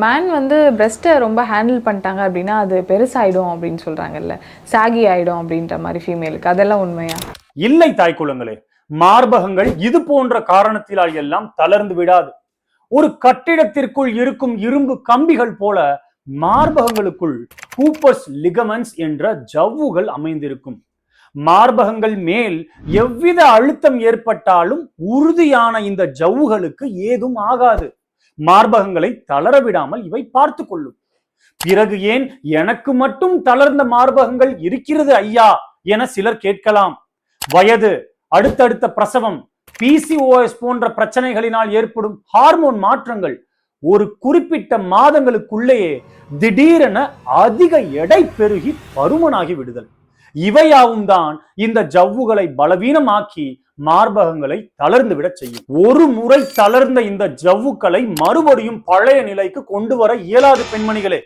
Man வந்து பிரெஸ்ட்டை ரொம்ப handle பண்ணிட்டாங்க அப்படின்னா அது பெருசாயிடும் அப்படின்னு சொல்றாங்கல்ல, சாகி ஆயிடும் அப்படின்ற மாதிரி ஃபீமேலுக்கு, அதெல்லாம் உண்மையா? இல்லை தாய்க்குளங்களே, மார்பகங்கள் இது போன்ற காரணத்தினால் எல்லாம் தளர்ந்து விடாது. ஒரு கட்டிடத்திற்குள் இருக்கும் இரும்பு கம்பிகள் போல மார்பகங்களுக்குள் கூப்பர்ஸ் லிகமெண்ட்ஸ் என்ற ஜவ்வுகள் அமைந்திருக்கும். மார்பகங்கள் மேல் எவ்வித அழுத்தம் ஏற்பட்டாலும் உறுதியான இந்த ஜவ்வுகளுக்கு ஏதும் ஆகாது. மார்பகங்களை தளர விடாமல் இவை பார்த்து கொள்ளும். பிறகு ஏன் எனக்கு மட்டும் தளர்ந்த மார்பகங்கள் இருக்கிறது ஐயா என சிலர் கேட்கலாம். வயது, அடுத்தடுத்த பிரசவம், PCOS போன்ற பிரச்சனைகளினால் ஏற்படும் ஹார்மோன் மாற்றங்கள், ஒரு குறிப்பிட்ட மாதங்களுக்குள்ளேயே திடீரென அதிக எடை பெருகி பருமனாகி விடுதல், இவையாவும் தான் இந்த ஜவ்வுகளை பலவீனமாக்கி மார்பகங்களை தளர்ந்து விட செய்யும். ஒரு முறை தளர்ந்த இந்த ஜவ்வுக்களை மறுபடியும் பழைய நிலைக்கு கொண்டு வர இயலாது பெண்மணிகளே.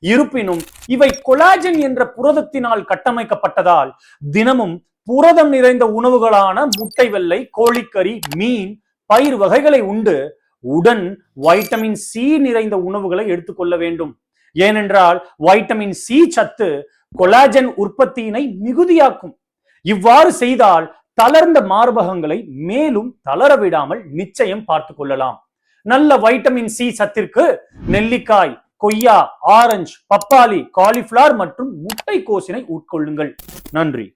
இருப்பினும் இவை கொலாஜன் என்ற புரதத்தினால் கட்டமைக்கப்பட்டதால் தினமும் புரதம் நிறைந்த உணவுகளான முட்டை வெள்ளை, கோழிக்கறி, மீன், பயிர் வகைகளை உண்டு உடன் வைட்டமின் சி நிறைந்த உணவுகளை எடுத்துக்கொள்ள வேண்டும். ஏனென்றால் வைட்டமின் சி சத்து கொலாஜன் உற்பத்தியினை மிகுதியாக்கும். இவ்வாறு செய்தால் தளர்ந்த மார்பகங்களை மேலும் தளர விடாமல் நிச்சயம் பார்த்து கொள்ளலாம். நல்ல வைட்டமின் சி சத்திற்கு நெல்லிக்காய், கொய்யா, ஆரஞ்சு, பப்பாளி, காலிஃபிளவர் மற்றும் முட்டைக்கோசினை உட்கொள்ளுங்கள். நன்றி.